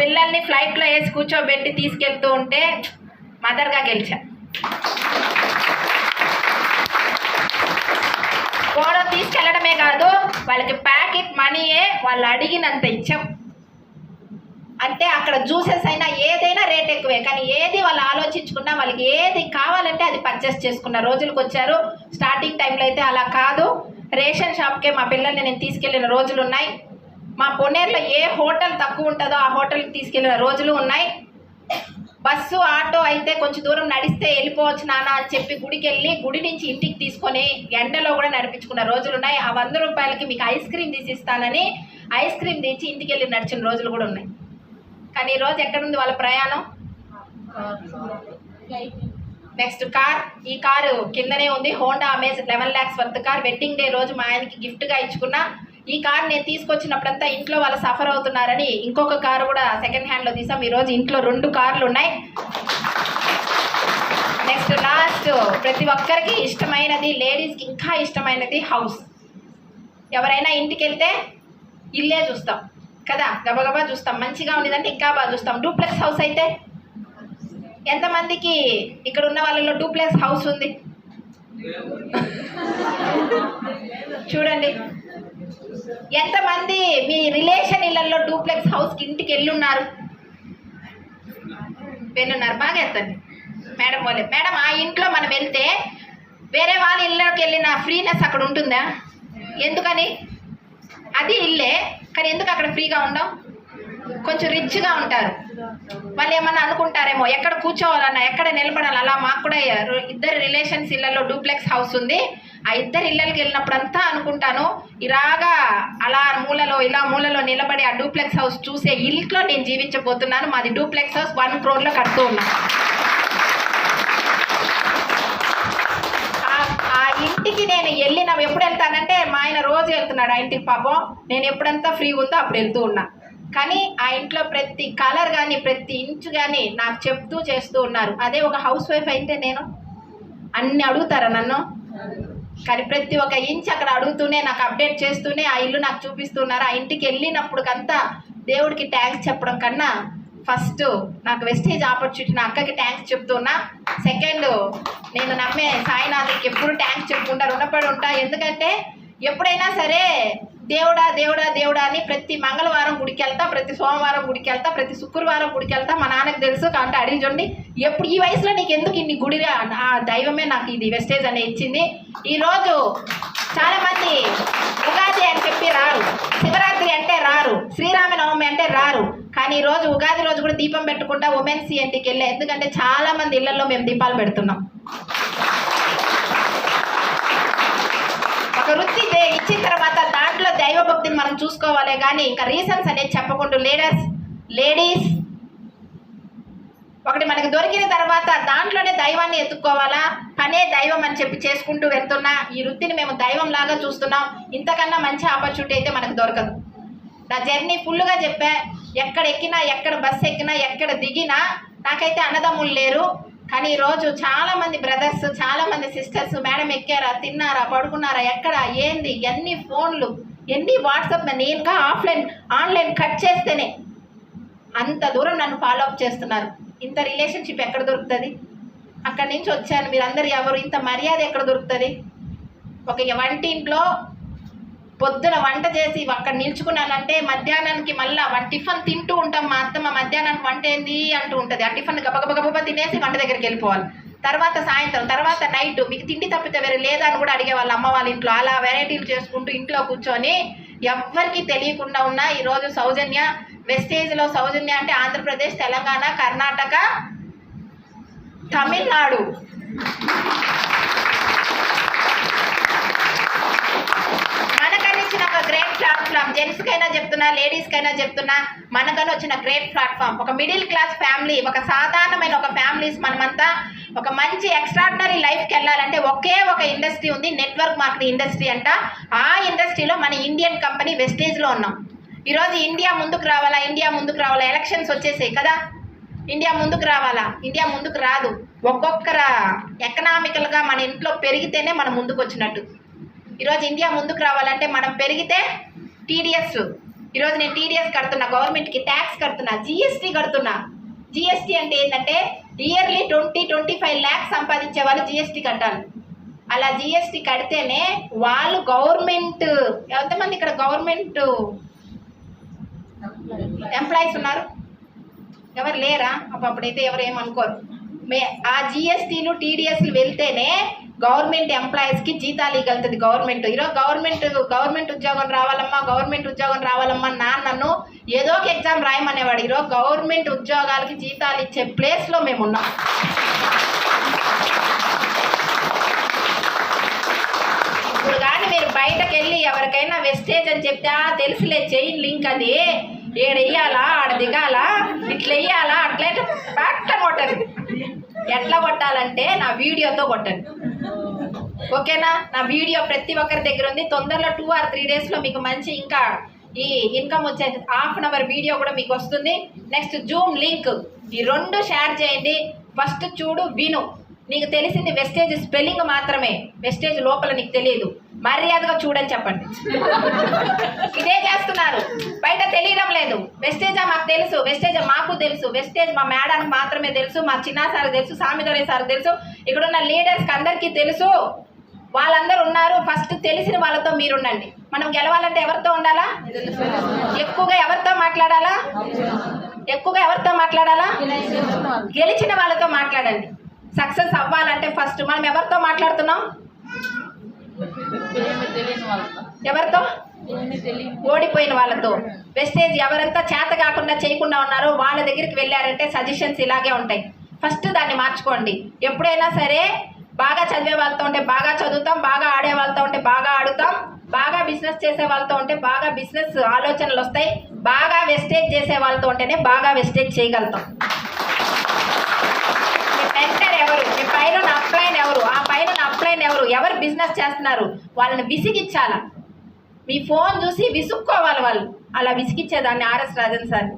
పిల్లల్ని ఫ్లైట్లో వేసి కూర్చోబెట్టి తీసుకెళ్తూ ఉంటే మదర్గా గెలిచా. కూడా తీసుకెళ్ళడమే కాదు, వాళ్ళకి ప్యాకెట్ మనీయే వాళ్ళు అడిగినంత ఇచ్చాం. అంటే అక్కడ జ్యూసెస్ అయినా ఏదైనా రేట్ ఎక్కువే, కానీ ఏది వాళ్ళు ఆలోచించుకున్నా వాళ్ళకి ఏది కావాలంటే అది పర్చేస్ చేసుకున్న రోజులకు వచ్చారు. స్టార్టింగ్ టైంలో అయితే అలా కాదు. రేషన్ షాప్కే మా పిల్లల్ని నేను తీసుకెళ్ళిన రోజులు ఉన్నాయి. మా పొన్నేరులో ఏ హోటల్ తక్కువ ఉంటుందో ఆ హోటల్కి తీసుకెళ్ళిన రోజులు ఉన్నాయి. బస్సు ఆటో అయితే కొంచెం దూరం నడిస్తే వెళ్ళిపోవచ్చు నాన్న అని చెప్పి గుడికి వెళ్ళి గుడి నుంచి ఇంటికి తీసుకొని ఎండలో కూడా నడిపించుకున్న రోజులు ఉన్నాయి. ఆ 100 రూపాయలకి మీకు ఐస్ క్రీమ్ తీసి ఇస్తానని ఐస్ క్రీమ్ తీసి ఇంటికి వెళ్ళి నడిచిన రోజులు కూడా ఉన్నాయి. కానీ ఈరోజు ఎక్కడుంది వాళ్ళ ప్రయాణం? Next car. ఈ కారు కిందనే ఉంది. Honda amaze 11 lakhs worth car. Wedding day రోజు మా ఆయనకి గిఫ్ట్గా ఇచ్చుకున్నా. ఈ కార్ నేను తీసుకొచ్చినప్పుడంతా ఇంట్లో వాళ్ళు సఫర్ అవుతున్నారని ఇంకొక కారు కూడా సెకండ్ హ్యాండ్లో తీసాం. ఈరోజు ఇంట్లో 2 కార్లు ఉన్నాయి. నెక్స్ట్ లాస్ట్, ప్రతి ఒక్కరికి ఇష్టమైనది, లేడీస్కి ఇంకా ఇష్టమైనది హౌస్. ఎవరైనా ఇంటికి వెళ్తే ఇల్లే చూస్తాం కదా, గబగబా చూస్తాం. మంచిగా ఉండేదంటే ఇంకా బాగా చూస్తాం. డూప్లెక్స్ హౌస్ అయితే ఎంతమందికి ఇక్కడ ఉన్న వాళ్ళలో డూప్లెక్స్ హౌస్ ఉంది? చూడండి. ఎంతమంది మీ రిలేషన్ ఇళ్లలో డూప్లెక్స్ హౌస్కి ఇంటికి వెళ్ళున్నారు? వెళ్ళున్నారు. బాగా ఎత్తండి మేడం వాళ్ళే. మేడం, ఆ ఇంట్లో మనం వెళ్తే వేరే వాళ్ళ ఇళ్ళకి వెళ్ళిన ఫ్రీనెస్ అక్కడ ఉంటుందా? ఎందుకని? అది ఇల్లే, కానీ ఎందుకు అక్కడ ఫ్రీగా ఉండవు? కొంచెం రిచ్గా ఉంటారు. వాళ్ళు ఏమన్నా అనుకుంటారేమో ఎక్కడ కూర్చోవాలన్నా, ఎక్కడ నిలబడాలి. అలా మాకు కూడా 2 రిలేషన్స్ ఇళ్లలో డూప్లెక్స్ హౌస్ ఉంది. ఆ 2 ఇళ్ళకి వెళ్ళినప్పుడంతా అనుకుంటాను, ఇలాగా అలా మూలలో ఇలా మూలలో నిలబడి ఆ డూప్లెక్స్ హౌస్ చూసే ఇంట్లో నేను జీవించబోతున్నాను. మాది డూప్లెక్స్ హౌస్ 1 crore కడుతూ ఉన్నాను. ఆ ఇంటికి నేను ఎప్పుడు వెళ్తానంటే మా ఆయన రోజు వెళ్తున్నాడు ఆ ఇంటికి. పాపం నేను ఎప్పుడంతా ఫ్రీ ఉందో అప్పుడు వెళ్తూ ఉన్నా. కానీ ఆ ఇంట్లో ప్రతి కలర్ కానీ ప్రతి ఇంచు కానీ నాకు చెప్తూ చేస్తూ ఉన్నారు. అదే ఒక హౌస్ వైఫ్ అయితే నేను అన్ని అడుగుతారా నన్ను? కానీ ప్రతి ఒక్క ఇంచ్ అక్కడ అడుగుతూనే నాకు అప్డేట్ చేస్తూనే ఆ ఇల్లు నాకు చూపిస్తున్నారు. ఆ ఇంటికి వెళ్ళినప్పుడు కంతా దేవుడికి థ్యాంక్స్ చెప్పడం కన్నా ఫస్ట్ నాకు వెస్టేజ్ ఆపర్చునిటీ నా అక్కకి థ్యాంక్స్ చెప్తున్నా. సెకండ్, నేను నమ్మే సాయినాథ్కి ఎప్పుడు థ్యాంక్స్ చెప్పుకుంటా, రుణపడి ఉంటా. ఎందుకంటే ఎప్పుడైనా సరే దేవుడా దేవుడా దేవుడా అని ప్రతి మంగళవారం గుడికి వెళ్తా, ప్రతి సోమవారం గుడికి వెళ్తా, ప్రతి శుక్రవారం గుడికి వెళ్తా. మా నాన్నకు తెలుసు కాబట్టి అడిగి చూడండి, ఎప్పుడు ఈ వయసులో నీకు ఎందుకు ఇన్ని గుడి, ఆ దైవమే నాకు ఇది వెస్టేజ్ అనే ఇచ్చింది. ఈరోజు చాలామంది ఉగాది అని చెప్పి రారు, శివరాత్రి అంటే రారు, శ్రీరామనవమి అంటే రారు. కానీ ఈరోజు ఉగాది రోజు కూడా దీపం పెట్టుకుంటా ఉమెన్స్ ఇంటికి వెళ్ళా. ఎందుకంటే చాలామంది ఇళ్లలో మేము దీపాలు పెడుతున్నాం. ఒక వృత్తి ఇచ్చిన తర్వాత దాంట్లో దైవభక్తిని మనం చూసుకోవాలి. కానీ ఇంకా రీజన్స్ అనేది చెప్పకుండా లేడీస్ ఒకటి మనకి దొరికిన తర్వాత దాంట్లోనే దైవాన్ని ఎత్తుక్కోవాలా, పనే దైవం అని చెప్పి చేసుకుంటూ వెళ్తున్నా. ఈ వృత్తిని మేము దైవం లాగా చూస్తున్నాం. ఇంతకన్నా మంచి ఆపర్చునిటీ అయితే మనకు దొరకదు. నా జర్నీ ఫుల్గా చెప్పా. ఎక్కడ ఎక్కినా, ఎక్కడ బస్సు ఎక్కినా, ఎక్కడ దిగినా నాకైతే అన్నదమ్ములు లేరు. కానీ ఈరోజు చాలామంది బ్రదర్స్, చాలామంది సిస్టర్స్, మేడం ఎక్కారా, తిన్నారా, పడుకున్నారా, ఎక్కడ ఏంది, ఎన్ని ఫోన్లు, ఎన్ని వాట్సాప్, నేనుగా ఆన్లైన్ కట్ చేస్తేనే అంత దూరం నన్ను ఫాలో అప్ చేస్తున్నారు. ఇంత రిలేషన్షిప్ ఎక్కడ దొరుకుతుంది? అక్కడి నుంచి వచ్చాను, మీరందరూ ఎవరు, ఇంత మర్యాద ఎక్కడ దొరుకుతుంది? ఒక వంటింట్లో పొద్దున వంట చేసి అక్కడ నిల్చుకున్నానంటే మధ్యాహ్నానికి మళ్ళీ టిఫిన్ తింటూ ఉంటాం. మా అత్తమ్మ మధ్యాహ్నానికి వంట ఏంది అంటూ ఉంటుంది. ఆ టిఫిన్ గబగబ తినేసి వంట దగ్గరికి వెళ్ళిపోవాలి. తర్వాత సాయంత్రం, తర్వాత నైట్ మీకు తిండి తప్పితే వేరే లేదా అని కూడా అడిగేవాళ్ళు అమ్మ వాళ్ళ ఇంట్లో. అలా వెరైటీలు చేసుకుంటూ ఇంట్లో కూర్చొని ఎవ్వరికి తెలియకుండా ఉన్న ఈరోజు సౌజన్య వెస్టేజ్లో. సౌజన్య అంటే ఆంధ్రప్రదేశ్, తెలంగాణ, కర్ణాటక, తమిళనాడు, ఒక గ్రేట్ ప్లాట్ఫామ్. జెంట్స్కైనా చెప్తున్నా, లేడీస్కైనా చెప్తున్నా, మనకని వచ్చిన గ్రేట్ ప్లాట్ఫామ్. ఒక మిడిల్ క్లాస్ ఫ్యామిలీ, ఒక సాధారణమైన ఒక ఫ్యామిలీస్ మనమంతా ఒక మంచి ఎక్స్ట్రాడినరీ లైఫ్కి వెళ్ళాలంటే ఒకే ఒక ఇండస్ట్రీ ఉంది, నెట్వర్క్ మార్కెటింగ్ ఇండస్ట్రీ అంట. ఆ ఇండస్ట్రీలో మన ఇండియన్ కంపెనీ వెస్టేజ్లో ఉన్నాం. ఈరోజు ఇండియా ముందుకు రావాలా, ఎలక్షన్స్ వచ్చేసాయి కదా, ఇండియా ముందుకు రావాలా, ఇండియా ముందుకు రాదు. ఒక్కొక్కర ఎకనామికల్గా మన ఇంట్లో పెరిగితేనే మనం ముందుకు వచ్చినట్టు. ఈరోజు ఇండియా ముందుకు రావాలంటే మనం పెరిగితే టీడీఎస్, ఈరోజు నేను టీడీఎస్ కడుతున్నా, గవర్నమెంట్కి ట్యాక్స్ కడుతున్నా, జిఎస్టీ కడుతున్నా. జిఎస్టీ అంటే ఏంటంటే ఇయర్లీ 20-25 lakhs సంపాదించే వాళ్ళు జిఎస్టీ కట్టాలి. అలా జిఎస్టీ కడితేనే వాళ్ళు గవర్నమెంట్, ఎంతమంది ఇక్కడ గవర్నమెంట్ ఎంప్లాయీస్ ఉన్నారు? ఎవరు లేరా? అప్పుడైతే ఎవరు ఏమనుకోరు. ఆ జిఎస్టీలు టీడీఎస్లు వెళ్తేనే గవర్నమెంట్ ఎంప్లాయీస్కి జీతాలు ఇవ్వగలుగుతుంది గవర్నమెంట్. ఈరోజు గవర్నమెంట్ ఉద్యోగం రావాలమ్మా నన్ను ఏదో ఒక ఎగ్జామ్ రాయమనేవాడు. ఈరోజు గవర్నమెంట్ ఉద్యోగాలకి జీతాలు ఇచ్చే ప్లేస్లో మేము ఉన్నాం. ఇప్పుడు కానీ మీరు బయటకు వెళ్ళి ఎవరికైనా వెస్టేజ్ అని చెప్తే తెలుసులే చైన్ లింక్, అది ఏడ వెయ్యాలా, ఆడ దిగాలా, ఇట్లా వెయ్యాలా, అట్లయితే పక్కన కొట్టండి. ఎట్లా కొట్టాలంటే నా వీడియోతో కొట్టండి, ఓకేనా? నా వీడియో ప్రతి ఒక్కరి దగ్గర ఉంది. తొందరలో 2 or 3 daysలో మీకు మంచి ఇంకా ఈ ఇన్కమ్ వచ్చే ½ an hour వీడియో కూడా మీకు వస్తుంది. నెక్స్ట్ జూమ్ లింక్, ఈ 2 షేర్ చేయండి. ఫస్ట్ చూడు, విను. నీకు తెలిసింది వెస్టేజ్ స్పెల్లింగ్ మాత్రమే, వెస్టేజ్ లోపల నీకు తెలియదు. మర్యాదగా చూడని చెప్పండి. ఇదే చేస్తున్నారు, బయట తెలియడం లేదు. వెస్టేజా మాకు తెలుసు, వెస్టేజా మాకు తెలుసు, వెస్టేజ్ మా మేడానికి మాత్రమే తెలుసు, మా చిన్న సార్ తెలుసు, సామిదొరై సార్ తెలుసు, ఇక్కడున్న లీడర్స్కి అందరికీ తెలుసు. వాళ్ళందరూ ఉన్నారు. ఫస్ట్ తెలిసిన వాళ్ళతో మీరుండండి. మనం గెలవాలంటే ఎవరితో ఉండాలా? ఎక్కువగా ఎవరితో మాట్లాడాలా? గెలిచిన వాళ్ళతో మాట్లాడండి. సక్సెస్ అవ్వాలంటే ఫస్ట్ మనం ఎవరితో మాట్లాడుతున్నాం? ఎవరితో? ఓడిపోయిన వాళ్ళతో. వెస్టేజ్ ఎవరంతా చేత కాకుండా చేయకుండా ఉన్నారో వాళ్ళ దగ్గరికి వెళ్ళారంటే సజెషన్స్ ఇలాగే ఉంటాయి. ఫస్ట్ దాన్ని మార్చుకోండి. ఎప్పుడైనా సరే బాగా చదివే వాళ్ళతో ఉంటే బాగా చదువుతాం, బాగా ఆడే వాళ్ళతో ఉంటే బాగా ఆడుతాం, బాగా బిజినెస్ చేసే వాళ్ళతో ఉంటే బాగా బిజినెస్ ఆలోచనలు వస్తాయి, బాగా వెస్టేజ్ చేసే వాళ్ళతో ఉంటేనే బాగా వెస్టేజ్ చేయగలుగుతాం. మీ మెంటర్ ఎవరు? మీ పైన అప్లైన్ ఎవరు? ఆ పైన అప్లైన్ ఎవరు? ఎవరు బిజినెస్ చేస్తున్నారు? వాళ్ళని విసిగిచ్చాల. మీ ఫోన్ చూసి విసుక్కోవాలి వాళ్ళు. అలా విసిగిచ్చేదాన్ని ఆర్ఎస్ రాజన్ సార్.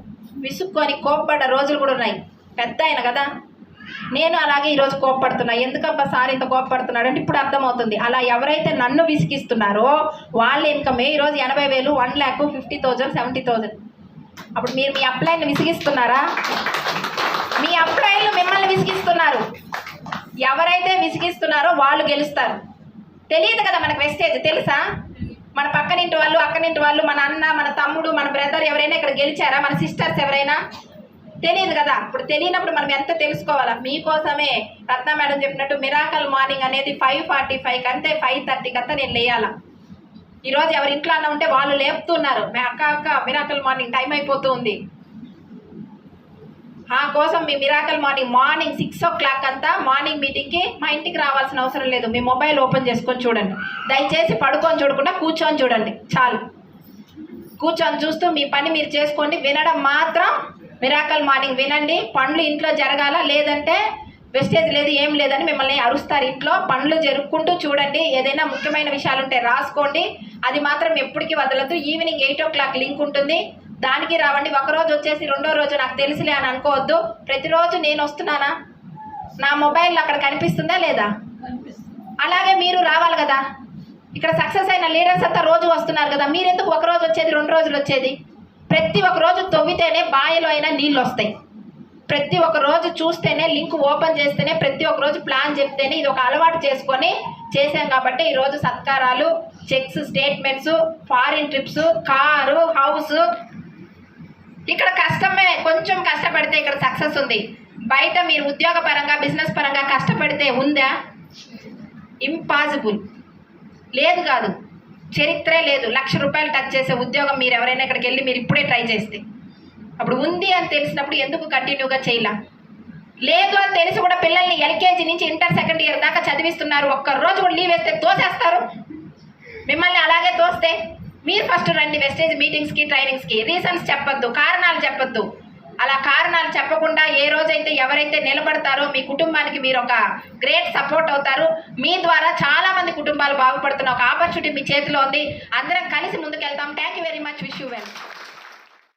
విసుక్కొని కోప్పడ్డ రోజులు కూడా ఉన్నాయి. పెద్ద ఆయన కదా, నేను అలాగే ఈరోజు కోప్పడుతున్నా. ఎందుకబ్బా సార్ ఇంత కోప్పడుతున్నాడు అంటే ఇప్పుడు అర్థమవుతుంది. అలా ఎవరైతే నన్ను విసిగిస్తున్నారో వాళ్ళ ఇన్కమే ఈరోజు 80,000, 1,50,000, 50,000, 70,000. అప్పుడు మీరు మీ అప్లైన్లు విసిగిస్తున్నారా? మీ అప్లైన్లు మిమ్మల్ని విసిగిస్తున్నారు. ఎవరైతే విసిగిస్తున్నారో వాళ్ళు గెలుస్తారు. తెలియదు కదా మనకు వెస్టేజ్, తెలుసా? మన పక్కనింటి వాళ్ళు, అక్కనింటి వాళ్ళు, మన అన్న, మన తమ్ముడు, మన బ్రదర్ ఎవరైనా ఇక్కడ గెలిచారా? మన సిస్టర్స్ ఎవరైనా? తెలియదు కదా. ఇప్పుడు తెలియనప్పుడు మనం ఎంత తెలుసుకోవాలా? మీకోసమే రత్న మేడం చెప్పినట్టు మిరాకల్ మార్నింగ్ అనేది 5:45 కంటే 5:30 కంతా నేను లేయాలా. ఈరోజు ఎవరి ఇంట్లో అన్న ఉంటే వాళ్ళు లేపుతున్నారు, అక్క మిరాకల్ మార్నింగ్ టైం అయిపోతూ ఉంది. ఆ కోసం మీ మిరాకల్ మార్నింగ్ 6 o'clock అంతా మార్నింగ్ మీటింగ్కి మా ఇంటికి రావాల్సిన అవసరం లేదు. మీ మొబైల్ ఓపెన్ చేసుకొని చూడండి. దయచేసి పడుకొని చూడకుండా కూర్చొని చూడండి చాలు. కూర్చొని చూస్తూ మీ పని మీరు చేసుకోండి. వినడం మాత్రం మిరాకల్ మార్నింగ్ వినండి. పనులు ఇంట్లో జరగాల, లేదంటే వెస్టేజ్ లేదు, ఏం లేదని మిమ్మల్ని అరుస్తారు ఇంట్లో. పనులు జరుపుకుంటూ చూడండి. ఏదైనా ముఖ్యమైన విషయాలు ఉంటే రాసుకోండి. అది మాత్రం ఎప్పటికీ వదలద్దు. ఈవినింగ్ 8 o'clock లింక్ ఉంటుంది, దానికి రావండి. ఒకరోజు వచ్చేసి రెండో రోజు నాకు తెలుసులే అని అనుకోవద్దు. ప్రతిరోజు నేను వస్తున్నానా? నా మొబైల్ అక్కడ కనిపిస్తుందా లేదా? అలాగే మీరు రావాలి కదా. ఇక్కడ సక్సెస్ అయిన లీడర్స్ అంతా రోజు వస్తున్నారు కదా. మీరెందుకు ఒక రోజు వచ్చేది, 2 రోజులు వచ్చేది? ప్రతి ఒక్క రోజు తవ్వితేనే బావిలో అయినా నీళ్ళు వస్తాయి. ప్రతి ఒక్క రోజు చూస్తేనే, లింక్ ఓపెన్ చేస్తేనే, ప్రతి ఒక్క రోజు ప్లాన్ చెప్తేనే, ఇది ఒక అలవాటు చేసుకొని చేసాం కాబట్టి ఈరోజు సత్కారాలు, cheques, statements, foreign trips, car, house. ఇక్కడ కష్టమే, కొంచెం కష్టపడితే ఇక్కడ సక్సెస్ ఉంది. బయట మీరు ఉద్యోగ పరంగా, బిజినెస్ పరంగా కష్టపడితే ఉందా? ఇంపాసిబుల్. లేదు కాదు, చరిత్రే లేదు. 1,00,000 రూపాయలు టచ్ చేసే ఉద్యోగం మీరు ఎవరైనా ఇక్కడికి వెళ్ళి మీరు ఇప్పుడే ట్రై చేస్తే, అప్పుడు ఉంది అని తెలిసినప్పుడు ఎందుకు కంటిన్యూగా చేయలా? లేదు అని తెలిసి కూడా పిల్లల్ని ఎల్కేజీ నుంచి ఇంటర్ 2nd year దాకా చదివిస్తున్నారు. ఒక్కరోజు కూడా లీవ్ వేస్తే తోసేస్తారు. మిమ్మల్ని అలాగే తోస్తే మీరు ఫస్ట్ రండి వెస్టేజ్ మీటింగ్స్కి, ట్రైనింగ్స్కి. రీజన్స్ చెప్పొద్దు, కారణాలు చెప్పొద్దు. అలా కారణాలు చెప్పకుండా ఏ రోజైతే ఎవరైతే నిలబడతారో మీ కుటుంబానికి మీరు ఒక గ్రేట్ సపోర్ట్ అవుతారు. మీ ద్వారా చాలా మంది కుటుంబాలు బాగుపడుతున్న ఒక ఆపర్చునిటీ మీ చేతిలో ఉంది. అందరం కలిసి ముందుకెళ్తాం. Thank you very much. Wish you well.